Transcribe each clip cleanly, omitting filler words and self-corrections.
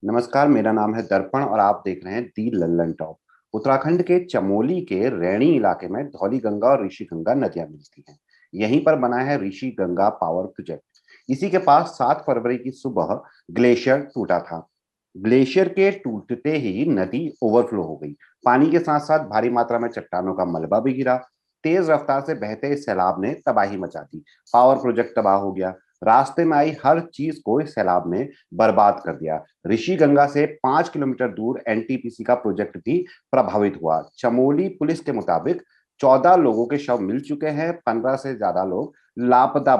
नमस्कार, मेरा नाम है दर्पण और आप देख रहे हैं दी लल्लन टॉप। उत्तराखंड के चमोली के रैणी इलाके में धौली गंगा और ऋषि गंगा नदियां मिलती हैं। यहीं पर बना है ऋषि गंगा पावर प्रोजेक्ट। इसी के पास 7 फरवरी की सुबह ग्लेशियर टूटा था। ग्लेशियर के टूटते ही नदी ओवरफ्लो हो गई। पानी के साथ साथ भारी मात्रा में चट्टानों का मलबा भी गिरा। तेज रफ्तार से बहते इस सैलाब ने तबाही मचा दी। पावर प्रोजेक्ट तबाह हो गया। रास्ते में आई हर चीज को इस सैलाब ने बर्बाद कर दिया। ऋषि गंगा से 5 किलोमीटर दूर एनटीपीसी का प्रोजेक्ट भी प्रभावित हुआ। चमोली पुलिस के मुताबिक 14 लोगों के शव मिल चुके हैं। 15 से ज्यादा लोग लापता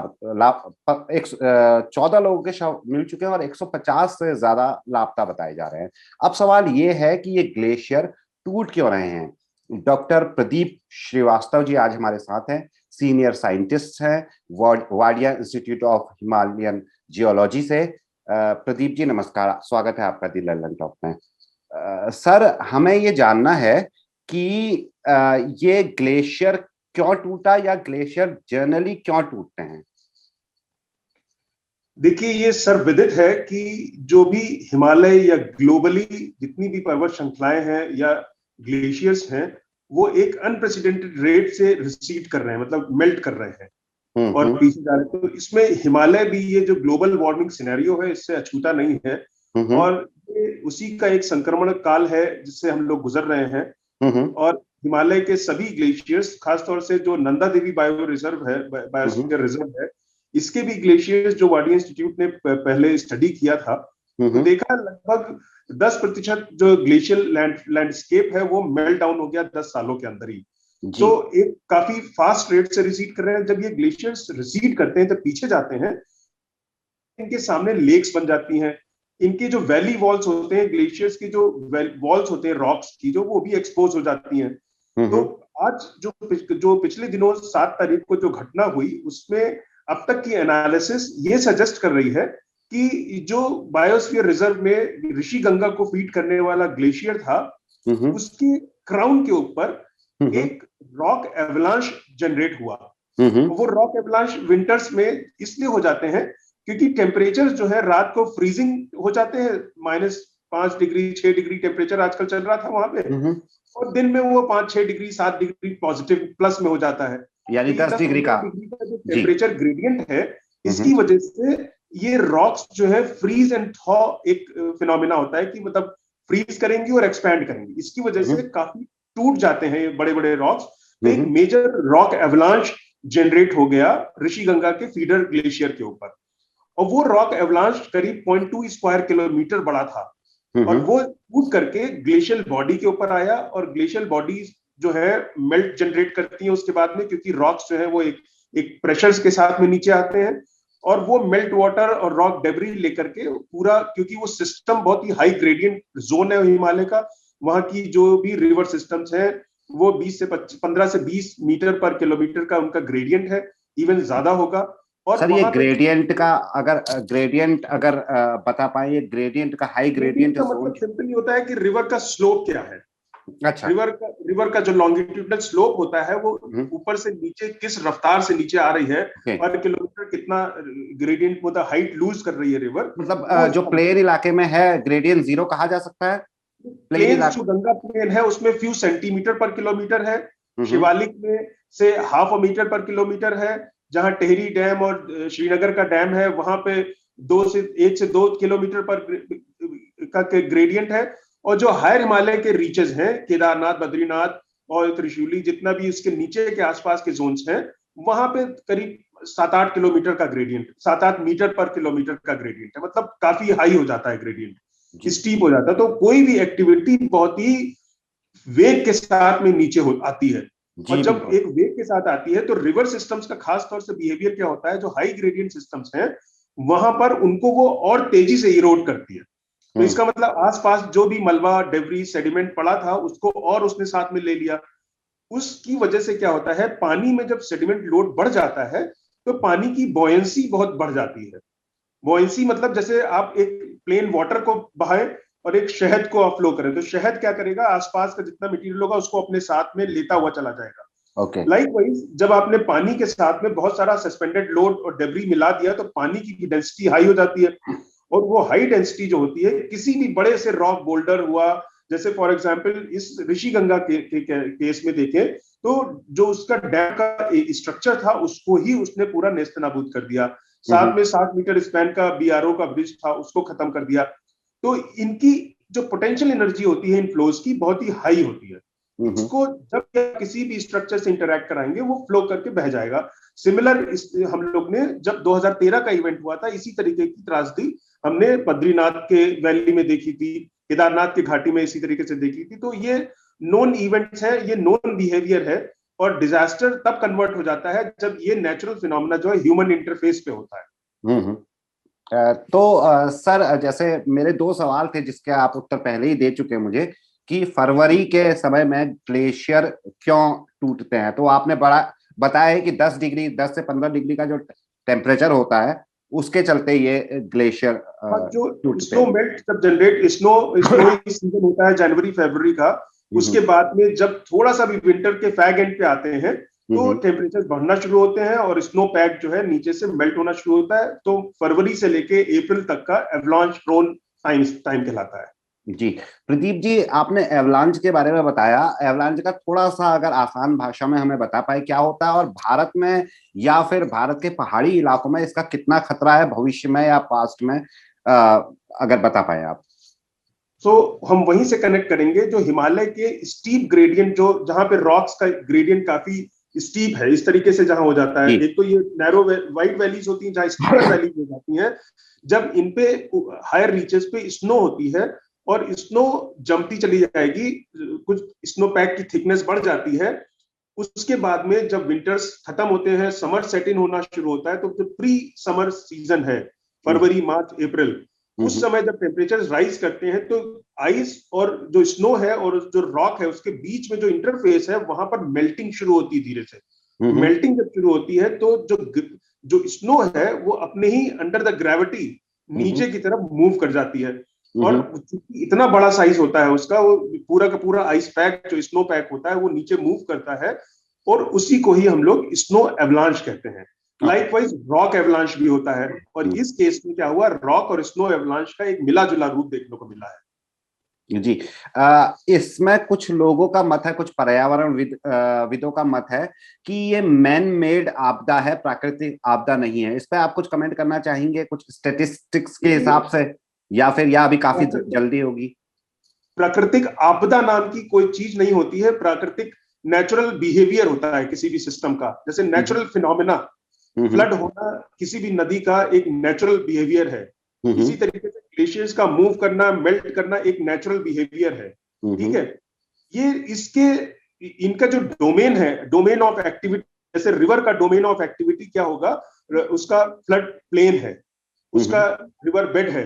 14 लोगों के शव मिल चुके हैं और 150 से ज्यादा लापता बताए जा रहे हैं। अब सवाल ये है कि ये ग्लेशियर टूट क्यों रहे हैं। डॉक्टर प्रदीप श्रीवास्तव जी आज हमारे साथ हैं। सीनियर साइंटिस्ट हैं Wadia institute of Himalayan geology से। प्रदीप जी नमस्कार, स्वागत है आपका दी लल्लन टॉप में। सर, हमें ये जानना है कि ये ग्लेशियर क्यों टूटा या ग्लेशियर जनरली क्यों टूटते हैं। देखिए, ये सर्वविदित है कि जो भी हिमालय या ग्लोबली जितनी भी पर्वत श्रृंखलाएं हैं या ग्लेशियर्स हैं, वो एक अनप्रेसिडेंटेड रेट से रिसीड कर रहे हैं, मतलब मेल्ट कर रहे हैं और पीछे जा रहे हैं। तो इसमें हिमालय भी, ये जो ग्लोबल वार्मिंग सिनेरियो है, इससे अछूता नहीं है। और ये उसी का एक संक्रमण काल है जिससे हम लोग गुजर रहे हैं। और हिमालय के सभी ग्लेशियर्स, खासतौर से जो नंदा देवी बायो रिजर्व है, बायोस्फीयर रिजर्व है, इसके भी ग्लेशियर्स जो वाडिया इंस्टीट्यूट ने पहले स्टडी किया था, तो देखा लगभग 10% जो ग्लेशियल लैंडस्केप है वो मेल्ट डाउन हो गया 10 सालों के अंदर ही। तो एक काफी फास्ट रेट से रिसीड कर रहे हैं। जब ये ग्लेशियर्स रिसीड करते हैं तो पीछे जाते हैं, इनके सामने लेक्स बन जाती हैं। इनके जो वैली वॉल्स होते हैं, ग्लेशियर्स की जो वॉल्स होते हैं रॉक्स की, जो वो भी एक्सपोज हो जाती हैं। तो आज जो पिछले दिनों 7 तारीख को जो घटना हुई, उसमें अब तक की एनालिसिस ये सजेस्ट कर रही है कि जो बायोस्फीयर रिजर्व में ऋषि गंगा को फीड करने वाला ग्लेशियर था, उसके क्राउन के ऊपर एक रॉक एवलांश जनरेट हुआ। वो रॉक एवलांश विंटर्स में इसलिए हो जाते हैं क्योंकि टेम्परेचर जो है रात को फ्रीजिंग हो जाते हैं, -5 डिग्री 6 डिग्री टेम्परेचर आजकल चल रहा था वहां पे, और दिन में वो 5-6 डिग्री 7 डिग्री पॉजिटिव प्लस में हो जाता है, यानी 10 डिग्री का जो टेम्परेचर ग्रेडियंट है, इसकी वजह से ये रॉक्स जो है फ्रीज एंड थॉ एक फिनोमिना होता है कि मतलब फ्रीज करेंगी और एक्सपैंड करेंगी। इसकी वजह से काफी टूट जाते हैं ये बड़े बड़े रॉक्स। तो एक मेजर रॉक एवलांश जनरेट हो गया ऋषि गंगा के फीडर ग्लेशियर के ऊपर, और वो रॉक एवलांश करीब 0.2 स्क्वायर किलोमीटर बड़ा था। और वो टूट करके ग्लेशियल बॉडी के ऊपर आया, और ग्लेशियल बॉडी जो है मेल्ट जनरेट करती है उसके बाद में, क्योंकि रॉक्स जो है वो एक प्रेशर्स के साथ में नीचे आते हैं, और वो मेल्ट वाटर और रॉक डेब्री लेकर के पूरा, क्योंकि वो सिस्टम बहुत ही हाई ग्रेडियंट जोन है हिमालय का, वहां की जो भी रिवर सिस्टम्स हैं वो 15 से 20 मीटर पर किलोमीटर का उनका ग्रेडियंट है, इवन ज्यादा होगा। और सर, ये ग्रेडियंट का अगर बता पाए, ये ग्रेडियंट का हाई ग्रेडियंट का मतलब सिंपली होता है कि रिवर का स्लोप क्या है। अच्छा, रिवर का जो लॉन्गिट्यूडनल स्लोप होता है वो ऊपर से नीचे किस रफ्तार से नीचे आ रही है, पर किलोमीटर कितना ग्रेडियंट मतलब हाइट लूज कर रही है रिवर। मतलब जो प्लेन इलाके में है ग्रेडियंट 0 कहा जा सकता है। प्लेन जो गंगा प्लेन है उसमें फ्यू सेंटीमीटर पर किलोमीटर है। शिवालिक में से 0.5 मीटर पर किलोमीटर है। जहां टेहरी डैम और श्रीनगर का डैम है वहां पे 1 से 2 किलोमीटर पर का ग्रेडियंट है। और जो हायर हिमालय के रीचेस हैं, केदारनाथ, बद्रीनाथ और त्रिशूली, जितना भी इसके नीचे के आसपास के जोन्स हैं, वहां पे करीब 7-8 किलोमीटर का ग्रेडियंट, 7-8 मीटर पर किलोमीटर का ग्रेडियंट है। मतलब काफी हाई हो जाता है ग्रेडियंट, स्टीप हो जाता है। तो कोई भी एक्टिविटी बहुत ही वेग के साथ में नीचे आती है, और जब एक वेग के साथ आती है तो रिवर सिस्टम्स का खास तौर से बिहेवियर क्या होता है, जो हाई ग्रेडियंट सिस्टम्स हैं वहां पर उनको वो और तेजी से इरोड करती है। तो इसका मतलब आसपास जो भी मलबा, डेब्री, सेडिमेंट पड़ा था उसको और उसने साथ में ले लिया। उसकी वजह से क्या होता है, पानी में जब सेडिमेंट लोड बढ़ जाता है तो पानी की बॉयंसी बहुत बढ़ जाती है। बॉयंसी मतलब जैसे आप एक प्लेन वाटर को बहाएं और एक शहद को फ्लो करें, तो शहद क्या करेगा, आसपास का जितना मटेरियल होगा उसको अपने साथ में लेता हुआ चला जाएगा। लाइकवाइज जब आपने पानी के साथ में बहुत सारा सस्पेंडेड लोड और डेब्री मिला दिया तो पानी की डेंसिटी हाई हो जाती है, और वो हाई डेंसिटी जो होती है, किसी भी बड़े से रॉक बोल्डर हुआ, जैसे फॉर एग्जांपल इस ऋषि गंगा के केस में देखें तो जो उसका डैम का स्ट्रक्चर था उसको ही उसने पूरा नेस्तनाबूद कर दिया। साथ में 60 मीटर स्पैन का बीआरओ का ब्रिज था, उसको खत्म कर दिया। तो इनकी जो पोटेंशियल एनर्जी होती है इन फ्लोज की बहुत ही हाई होती है। इसको जब किसी भी स्ट्रक्चर से इंटरैक्ट कराएंगे वो फ्लो करके बह जाएगा। सिमिलर हम लोग ने जब 2013 का इवेंट हुआ था, इसी तरीके की त्रासदी हमने बद्रीनाथ के वैली में देखी थी, केदारनाथ की घाटी में इसी तरीके से देखी थी। तो ये नोन इवेंट्स है, ये नोन बिहेवियर है, और डिजास्टर तब कन्वर्ट हो जाता है जब ये नेचुरल फिनोमेना जो है ह्यूमन इंटरफेस पे होता है। तो सर, जैसे मेरे दो सवाल थे जिसके आप उत्तर पहले ही दे चुके मुझे, कि फरवरी के समय में ग्लेशियर क्यों टूटते हैं। तो आपने बड़ा बताया है कि 10 डिग्री, 10 से 15 डिग्री का जो टेम्परेचर होता है उसके चलते ये ग्लेशियर जो टूटते स्नो हैं। मेल्ट जब जनरेट स्नो सीजन होता है जनवरी फरवरी का, उसके बाद में जब थोड़ा सा भी विंटर के फैग एंड पे आते हैं तो टेम्परेचर बढ़ना शुरू होते हैं और स्नो पैक जो है नीचे से मेल्ट होना शुरू होता है। तो फरवरी से लेके अप्रैल तक का एवलांच प्रोन टाइम कहलाता है। जी, प्रदीप जी, आपने एवलांच के बारे में बताया। एवलांच का थोड़ा सा अगर आसान भाषा में हमें बता पाए क्या होता है, और भारत में या फिर भारत के पहाड़ी इलाकों में इसका कितना खतरा है भविष्य में या पास्ट में, अगर बता पाए आप। तो हम वहीं से कनेक्ट करेंगे जो हिमालय के स्टीप ग्रेडियंट, जो जहां पे रॉक्स का ग्रेडियंट काफी स्टीप है, इस तरीके से जहां हो जाता है। एक तो ये नैरो वाइड वैलीज होती हैं जहां स्टीपर वैलीज हो जाती हैं, जब इन पे हायर रीचेस पे स्नो होती है और स्नो जमती चली जाएगी, कुछ स्नो पैक की थिकनेस बढ़ जाती है। उसके बाद में जब विंटर्स खत्म होते हैं, समर सेट इन होना शुरू होता है, तो जो प्री समर सीजन है फरवरी मार्च अप्रैल, उस समय जब टेम्परेचर राइज करते हैं तो आइस और जो स्नो है और जो रॉक है उसके बीच में जो इंटरफेस है वहां पर मेल्टिंग शुरू होती है धीरे से। मेल्टिंग जब शुरू होती है तो जो स्नो है वो अपने ही अंडर द ग्रेविटी नीचे की तरफ मूव कर जाती है। और इतना बड़ा साइज होता है उसका, वो पूरा का पूरा आइस पैक जो स्नो पैक होता है वो नीचे मूव करता है, और उसी को ही हम लोग स्नो एवलांच कहते हैं। लाइकवाइज रॉक एवलांच भी होता है, और इस केस में क्या हुआ, रॉक और स्नो एवलांच का एक मिला जुला रूप देखने को मिला है। जी, इसमें कुछ लोगों का मत है, कुछ पर्यावरण विदों का मत है कि ये मैन मेड आपदा है, प्राकृतिक आपदा नहीं है। इस पे आप कुछ कमेंट करना चाहेंगे, कुछ स्टेटिस्टिक्स के हिसाब से, या फिर यह अभी काफी जल्दी होगी? प्राकृतिक आपदा नाम की कोई चीज नहीं होती है। प्राकृतिक नेचुरल बिहेवियर होता है किसी भी सिस्टम का। जैसे नेचुरल फिनोमेना, फ्लड होना किसी भी नदी का एक नेचुरल बिहेवियर है। इसी तरीके से ग्लेशियर्स का मूव करना, मेल्ट करना एक नेचुरल बिहेवियर है। ठीक है, ये इसके इनका जो डोमेन है, डोमेन ऑफ एक्टिविटी, जैसे रिवर का डोमेन ऑफ एक्टिविटी क्या होगा, उसका फ्लड प्लेन है, उसका रिवर बेड है।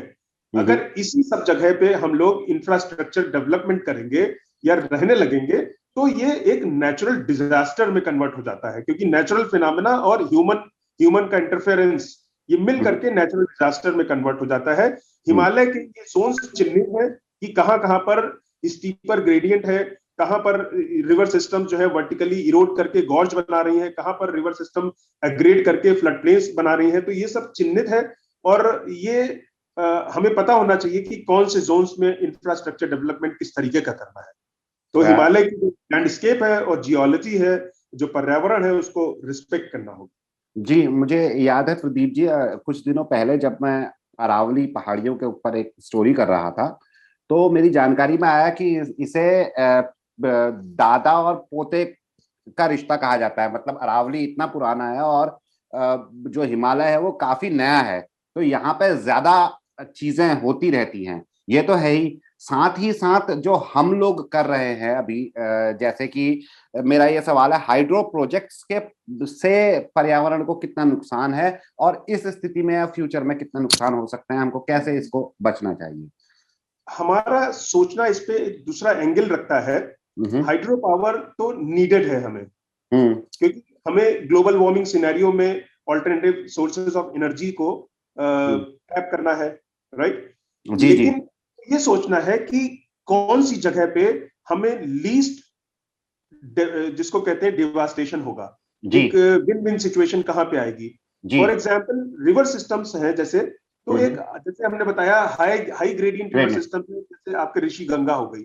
अगर इसी सब जगह पे हम लोग इंफ्रास्ट्रक्चर डेवलपमेंट करेंगे या रहने लगेंगे तो ये एक नेचुरल डिजास्टर में कन्वर्ट हो जाता है, क्योंकि नेचुरल फिनोमेना और ह्यूमन का इंटरफेरेंस ये मिल करके नेचुरल डिजास्टर में कन्वर्ट हो जाता है। हिमालय के ये जोन्स चिन्हित है कि कहां पर स्टीपर ग्रेडियंट है, कहां पर रिवर सिस्टम जो है वर्टिकली इरोड करके गॉर्ज बना रही है, कहां पर रिवर सिस्टम एग्रेड करके फ्लड प्लेन्स बना रही है। तो ये सब चिन्हित है, और ये हमें पता होना चाहिए कि कौन से जोन्स में इंफ्रास्ट्रक्चर डेवलपमेंट किस तरीके का करना है। तो हिमालय की जो लैंडस्केप है और जियोलॉजी है, जो पर्यावरण है, उसको रिस्पेक्ट करना होगा। जी, मुझे याद है प्रदीप जी, कुछ दिनों पहले जब मैं अरावली पहाड़ियों के ऊपर एक स्टोरी कर रहा था, तो मेरी जानकारी में आया कि इसे दादा और पोते का रिश्ता कहा जाता है। मतलब अरावली इतना पुराना है और जो हिमालय है वो काफी नया है, तो यहाँ पे ज्यादा चीजें होती रहती हैं। ये तो है ही, साथ ही साथ जो हम लोग कर रहे हैं अभी, जैसे कि मेरा ये सवाल है, हाइड्रो प्रोजेक्ट्स के से पर्यावरण को कितना नुकसान है, और इस स्थिति में या फ्यूचर में कितना नुकसान हो सकते हैं, हमको कैसे इसको बचना चाहिए? हमारा सोचना इस पे एक दूसरा एंगल रखता है। हाइड्रो पावर तो नीडेड है हमें, क्योंकि हमें ग्लोबल वार्मिंग सिनेरियो में ऑल्टरनेटिव सोर्सेज ऑफ एनर्जी को टैप करना है, राइट। लेकिन ये सोचना है कि कौन सी जगह पे हमें लीस्ट, जिसको कहते हैं डिवास्टेशन होगा, एक विन विन सिचुएशन कहां पे आएगी। फॉर एग्जांपल रिवर सिस्टम्स है जैसे, तो एक जैसे हमने बताया high high gradient river system में, जैसे आपके ऋषि गंगा हो गई,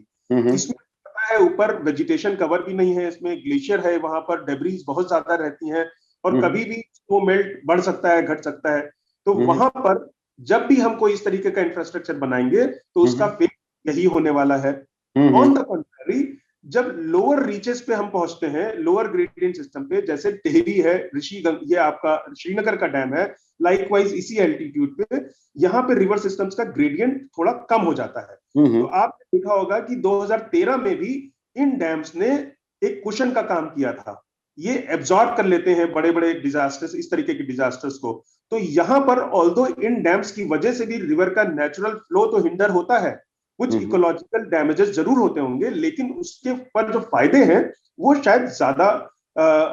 इसमें पता है ऊपर वेजिटेशन कवर भी नहीं है, इसमें ग्लेशियर है, वहां पर डेब्रीज बहुत ज्यादा रहती हैं और कभी भी वो मेल्ट बढ़ सकता है, घट सकता है। तो वहां पर जब भी हम कोई इस तरीके का इंफ्रास्ट्रक्चर बनाएंगे तो उसका फेट यही होने वाला है। ऑन द कंट्री, जब लोअर रीचेस पे हम पहुंचते हैं, लोअर ग्रेडियंट सिस्टम पे, जैसे टेहरी है, ये आपका श्रीनगर का डैम है, लाइकवाइज इसी एल्टीट्यूड पे यहाँ पे रिवर सिस्टम्स का ग्रेडियंट थोड़ा कम हो जाता है। तो आपने देखा होगा कि 2013 में भी इन डैम्स ने एक कुशन का काम किया था, ये एब्जॉर्ब कर लेते हैं बड़े बड़े डिजास्टर्स, इस तरीके के डिजास्टर्स को। तो यहां पर ऑल्दो इन डैम्स की वजह से भी रिवर का नेचुरल फ्लो तो हिंडर होता है, कुछ इकोलॉजिकल डैमेजेस जरूर होते होंगे, लेकिन उसके पर जो फायदे हैं वो शायद ज्यादा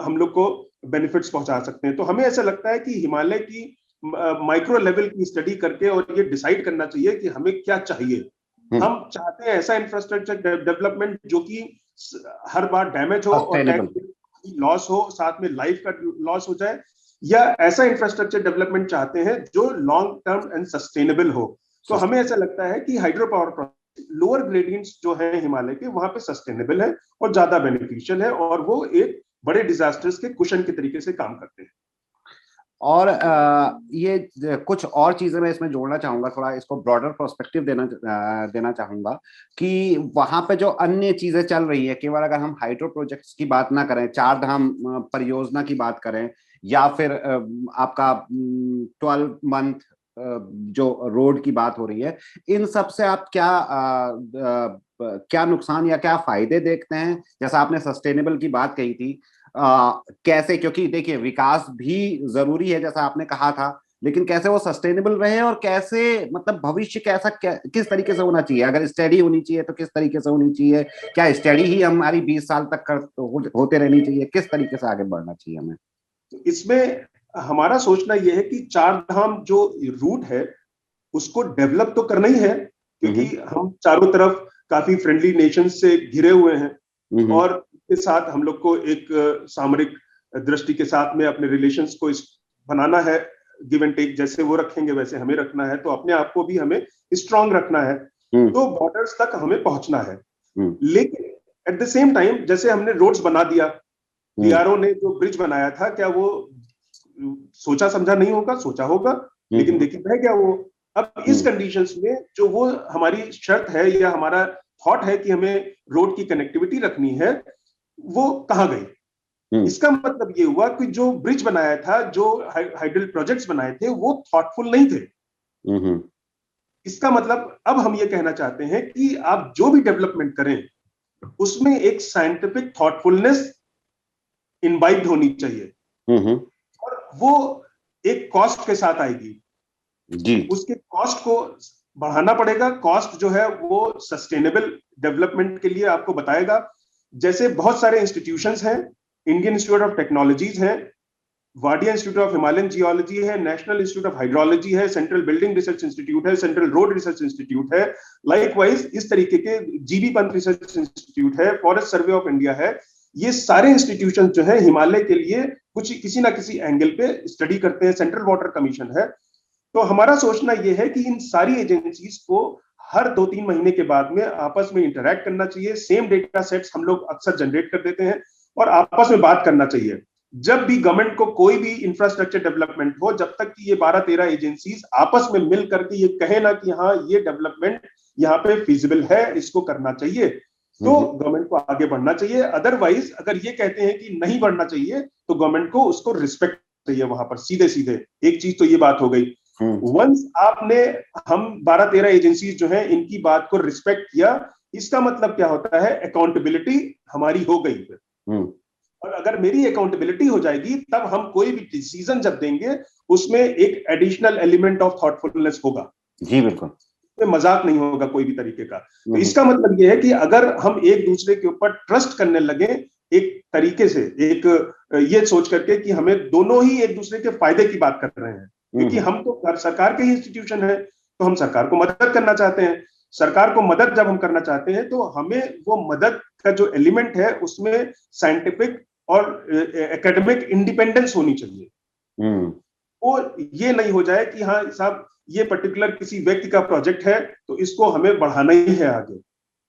हम लोग को बेनिफिट्स पहुंचा सकते हैं। तो हमें ऐसा लगता है कि हिमालय की माइक्रो लेवल की स्टडी करके और ये डिसाइड करना चाहिए कि हमें क्या चाहिए। हम चाहते हैं ऐसा इंफ्रास्ट्रक्चर डेवलपमेंट जो कि हर बार डैमेज हो और लॉस हो, साथ में लाइफ का लॉस हो जाए, या ऐसा इंफ्रास्ट्रक्चर डेवलपमेंट चाहते हैं जो लॉन्ग टर्म एंड सस्टेनेबल हो। तो हमें ऐसा लगता है कि hydro power project lower gradients जो है हिमालय के, वहां पे सस्टेनेबल है और ज्यादा बेनिफिशियल है, और वो एक बड़े डिजास्टर्स के कुशन के तरीके से काम करते हैं। और ये कुछ और चीजें मैं इसमें जोड़ना चाहूंगा, थोड़ा इसको ब्रॉडर पर्सपेक्टिव देना चाहूंगा कि वहां पे जो अन्य चीजें चल रही है, केवल अगर हम हाइड्रो प्रोजेक्ट्स की बात ना करें, चार धाम परियोजना की बात करें, या फिर आपका 12 मंथ जो रोड की बात हो रही है, इन सब से आप क्या नुकसान या क्या फायदे देखते हैं? जैसा आपने सस्टेनेबल की बात कही थी, कैसे, क्योंकि देखिए विकास भी जरूरी है जैसा आपने कहा था, लेकिन कैसे वो सस्टेनेबल रहे और कैसे, मतलब भविष्य कैसा किस तरीके से होना चाहिए? अगर स्टडी होनी चाहिए तो किस तरीके से होनी चाहिए? क्या स्टडी ही हमारी 20 साल तक होते रहनी चाहिए? किस तरीके से आगे बढ़ना चाहिए हमें? इसमें हमारा सोचना यह है कि चार धाम जो रूट है उसको डेवलप तो करना ही है, क्योंकि हम चारों तरफ काफी फ्रेंडली नेशन से घिरे हुए हैं, और के साथ हम लोग को एक सामरिक दृष्टि के साथ में अपने रिलेशंस को बनाना है, गिव एंड टेक जैसे वो रखेंगे वैसे हमें रखना है, तो अपने आप को भी हमें स्ट्रांग रखना है, तो बॉर्डर्स तक हमें पहुंचना है। लेकिन एट द सेम टाइम जैसे हमने रोड्स बना दिया, बीआरओ ने जो ब्रिज बनाया था, क्या वो सोचा समझा नहीं होगा? सोचा होगा, लेकिन देखिए है क्या वो। अब इस कंडीशंस में जो वो हमारी शर्त है या हमारा थॉट है कि हमें रोड की कनेक्टिविटी रखनी है, वो कहां गई? इसका मतलब ये हुआ कि जो ब्रिज बनाया था, जो हाइडल प्रोजेक्ट्स बनाए थे, वो थॉटफुल नहीं थे। इसका मतलब अब हम ये कहना चाहते हैं कि आप जो भी डेवलपमेंट करें उसमें एक साइंटिफिक थॉटफुलनेस इनवाइब्ड होनी चाहिए, और वो एक कॉस्ट के साथ आएगी जी। उसके कॉस्ट को बढ़ाना पड़ेगा। कॉस्ट जो है वो सस्टेनेबल डेवलपमेंट के लिए आपको बताएगा। जैसे बहुत सारे इंस्टीट्यूशंस हैं, इंडियन इंस्टीट्यूट ऑफ टेक्नोलॉजीज है, Wadia institute of Himalayan geology है, नेशनल इंस्टीट्यूट ऑफ हाइड्रोलॉजी है, सेंट्रल बिल्डिंग रिसर्च इंस्टीट्यूट है, सेंट्रल रोड रिसर्च इंस्टीट्यूट है, लाइकवाइज इस तरीके के जीबी पंत रिसर्च इंस्टीट्यूट है, फॉरेस्ट सर्वे ऑफ इंडिया है। ये सारे इंस्टीट्यूशन जो है हिमालय के लिए कुछ किसी ना किसी एंगल पे स्टडी करते हैं। सेंट्रल वाटर कमीशन है। तो हमारा सोचना यह है कि इन सारी एजेंसीज को हर 2-3 महीने के बाद में आपस में इंटरैक्ट करना चाहिए। सेम डेटा सेट्स हम लोग अक्सर जनरेट कर देते हैं और आपस में बात करना चाहिए। जब भी गवर्नमेंट को कोई भी इंफ्रास्ट्रक्चर डेवलपमेंट हो, जब तक कि ये 12-13 एजेंसीज आपस में मिल करके ये कहे ना कि हाँ ये डेवलपमेंट यहाँ पे फिजिबल है, इसको करना चाहिए, तो गवर्नमेंट को आगे बढ़ना चाहिए। अदरवाइज अगर ये कहते हैं कि नहीं बढ़ना चाहिए तो गवर्नमेंट को उसको रिस्पेक्ट चाहिए वहां पर सीधे सीधे। एक चीज तो ये बात हो गई। वंस आपने हम 12-13 एजेंसीज जो है इनकी बात को रिस्पेक्ट किया, इसका मतलब क्या होता है? अकाउंटेबिलिटी हमारी हो गई फिर। और अगर मेरी अकाउंटेबिलिटी हो जाएगी तब हम कोई भी डिसीजन जब देंगे उसमें एक एडिशनल एलिमेंट ऑफ थॉटफुलनेस होगा। जी बिल्कुल, मजाक नहीं होगा कोई भी तरीके का। तो इसका मतलब यह है कि अगर हम एक दूसरे के ऊपर ट्रस्ट करने लगे एक तरीके से, एक ये सोच करके कि हमें दोनों ही एक दूसरे के फायदे की बात कर रहे हैं, क्योंकि हम तो सरकार के ही इंस्टीट्यूशन है, तो हम सरकार को मदद करना चाहते हैं। सरकार को मदद जब हम करना चाहते हैं तो हमें वो मदद का जो एलिमेंट है उसमें साइंटिफिक और एकेडमिक इंडिपेंडेंस होनी चाहिए। वो ये नहीं हो जाए कि हाँ साहब ये पर्टिकुलर किसी व्यक्ति का प्रोजेक्ट है तो इसको हमें बढ़ाना ही है आगे,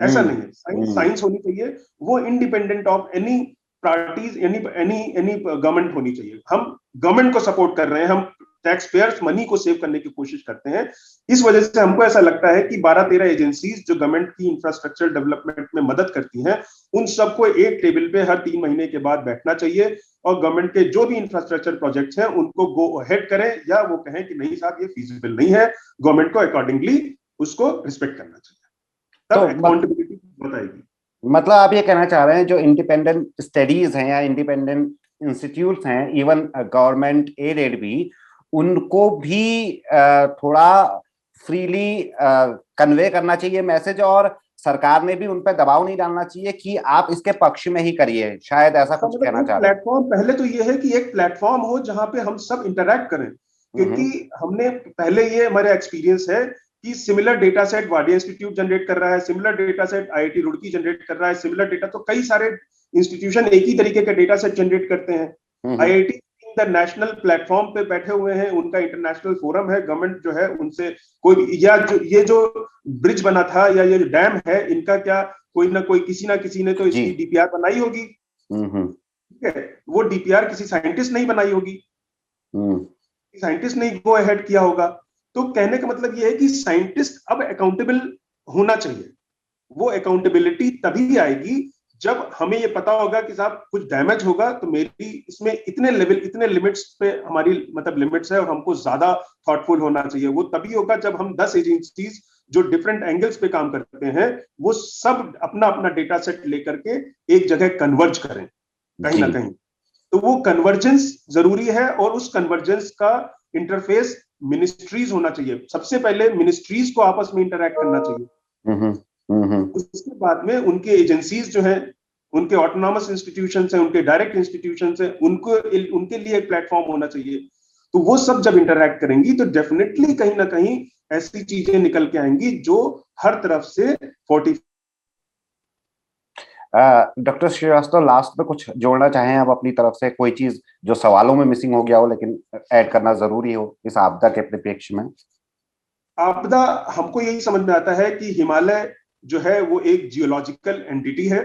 ऐसा नहीं है। साइंस होनी चाहिए, वो independent of any parties, any government होनी चाहिए। हम गवर्नमेंट को सपोर्ट कर रहे हैं, हम टैक्स पेयर्स मनी को सेव करने की कोशिश करते हैं। इस वजह से हमको ऐसा लगता है कि 12-13 एजेंसीज जो गवर्नमेंट की इंफ्रास्ट्रक्चर डेवलपमेंट में मदद करती हैं, उन सबको एक टेबल पे हर 3 महीने के बाद बैठना चाहिए और गवर्नमेंट के जो भी इंफ्रास्ट्रक्चर प्रोजेक्ट्स हैं उनको गो अहेड करें, या वो कहें कि नहीं साहब ये फीजिबल नहीं है, गवर्नमेंट को अकॉर्डिंगली उसको रिस्पेक्ट करना चाहिए, तब अकाउंटेबिलिटी बताएगी। मतलब आप ये कहना चाह रहे हैं जो इंडिपेंडेंट स्टडीज हैं या इंडिपेंडेंट इंस्टीट्यूट्स हैं, इवन गवर्नमेंट एडेड भी, उनको भी थोड़ा फ्रीली कन्वे करना चाहिए मैसेज, और सरकार ने भी उन पर दबाव नहीं डालना चाहिए कि आप इसके पक्ष में ही करिए, शायद ऐसा कुछ कहना चाह रहे हैं। प्लेटफॉर्म पहले तो ये है कि एक प्लेटफॉर्म हो जहां पे हम सब इंटरैक्ट करें, क्योंकि हमने पहले, ये हमारा एक्सपीरियंस है कि similar data set Wadia institute generate कर रहा है, similar data set IIT Roorkee generate कर रहा है, सिमिलर डेटा, तो कई सारे इंस्टीट्यूशन एक ही तरीके का डेटा सेट जनरेट करते हैं। आईआईटी द नेशनल प्लेटफॉर्म पे बैठे हुए हैं, उनका इंटरनेशनल फोरम है, गवर्नमेंट जो है उनसे कोई, या जो ये जो ब्रिज बना था या ये जो डैम है, इनका क्या कोई ना कोई, किसी ना किसी ने तो इसकी डीपीआर बनाई होगी, ठीक है, वो डीपीआर किसी साइंटिस्ट नहीं बनाई होगी, साइंटिस्ट ने गो अहेड किया होगा। तो कहने का मतलब ये है कि साइंटिस्ट अब अकाउंटेबल होना चाहिए। वो अकाउंटेबिलिटी तभी आएगी जब हमें ये पता होगा कि साहब कुछ डैमेज होगा तो मेरी इसमें इतने लेवल, इतने लिमिट्स पे हमारी मतलब लिमिट्स है और हमको ज्यादा थॉटफुल होना चाहिए। वो तभी होगा जब हम 10 एजेंसीज जो डिफरेंट एंगल्स पे काम करते हैं, वो सब अपना अपना डेटा सेट लेकर के एक जगह कन्वर्ज करें कहीं ना कहीं। तो वो कन्वर्जेंस जरूरी है, और उस कन्वर्जेंस का इंटरफेस मिनिस्ट्रीज होना चाहिए। सबसे पहले मिनिस्ट्रीज को आपस में इंटरैक्ट करना चाहिए, उसके बाद में उनके एजेंसीज जो हैं, उनके ऑटोनॉमस इंस्टीट्यूशंस हैं, उनके डायरेक्ट इंस्टीट्यूशंस हैं, उनको उनके लिए एक प्लेटफॉर्म होना चाहिए। तो वो सब जब इंटरैक्ट करेंगी तो डेफिनेटली कहीं ना कहीं ऐसी चीजें निकल के आएंगी जो हर तरफ से 40। डॉक्टर श्रीवास्तव, लास्ट में कुछ जोड़ना चाहें आप अपनी तरफ से, कोई चीज जो सवालों में मिसिंग हो गया हो लेकिन ऐड करना जरूरी हो इस आपदा के परिप्रेक्ष्य में? आपदा हमको यही समझ में आता है कि हिमालय जो है वो एक जियोलॉजिकल एंटिटी है,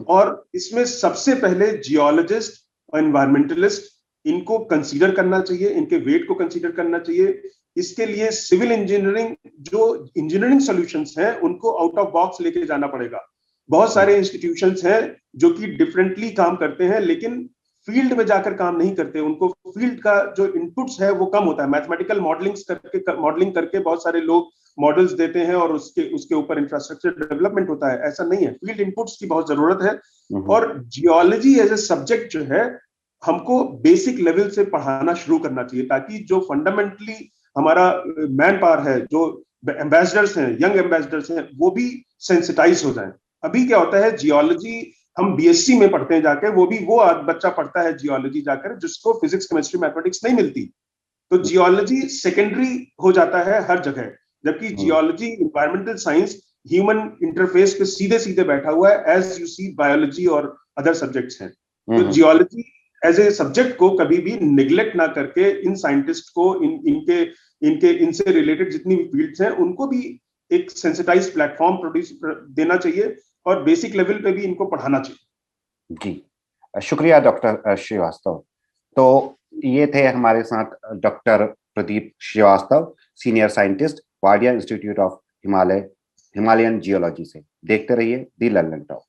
और इसमें सबसे पहले जियोलॉजिस्ट और एनवायरमेंटलिस्ट इनको कंसीडर करना चाहिए, इनके वेट को कंसीडर करना चाहिए। इसके लिए सिविल इंजीनियरिंग, जो इंजीनियरिंग सॉल्यूशंस हैं, उनको आउट ऑफ बॉक्स लेके जाना पड़ेगा। बहुत सारे इंस्टीट्यूशंस हैं जो कि डिफरेंटली काम करते हैं लेकिन फील्ड में जाकर काम नहीं करते, उनको फील्ड का जो इनपुट्स है वो कम होता है। मैथमेटिकल मॉडलिंग करके बहुत सारे लोग मॉडल्स देते हैं और उसके ऊपर इंफ्रास्ट्रक्चर डेवलपमेंट होता है, ऐसा नहीं है। फील्ड इनपुट्स की बहुत जरूरत है, और जियोलॉजी एज ए सब्जेक्ट जो है हमको बेसिक लेवल से पढ़ाना शुरू करना चाहिए, ताकि जो फंडामेंटली हमारा मैन पावर है, जो एम्बेसडर्स हैं, यंग एम्बेसडर्स हैं, वो भी सेंसिटाइज हो जाए। अभी क्या होता है, जियोलॉजी हम बीएससी में पढ़ते हैं जाकर, वो भी वो बच्चा पढ़ता है जियोलॉजी जाकर जिसको फिजिक्स, केमिस्ट्री, मैथमेटिक्स नहीं मिलती। तो जियोलॉजी सेकेंडरी हो जाता है हर जगह, जबकि geology, environmental science human interface पे सीधे सीधे बैठा हुआ है, एज यू सी बायोलॉजी और अदर सब्जेक्ट्स हैं। तो जियोलॉजी एज ए सब्जेक्ट को कभी भी निग्लेक्ट ना करके इन साइंटिस्ट को, इनसे रिलेटेड जितनी भी फील्ड्स हैं उनको भी एक सेंसिटाइज प्लेटफॉर्म प्रोड्यूस देना चाहिए, और बेसिक लेवल पे भी इनको पढ़ाना चाहिए। जी, शुक्रिया डॉक्टर श्रीवास्तव। तो ये थे हमारे साथ doctor Pradeep Srivastava, senior scientist, Wadia institute of Himalayan geology से। देखते रहिए दी लल्लन टॉक।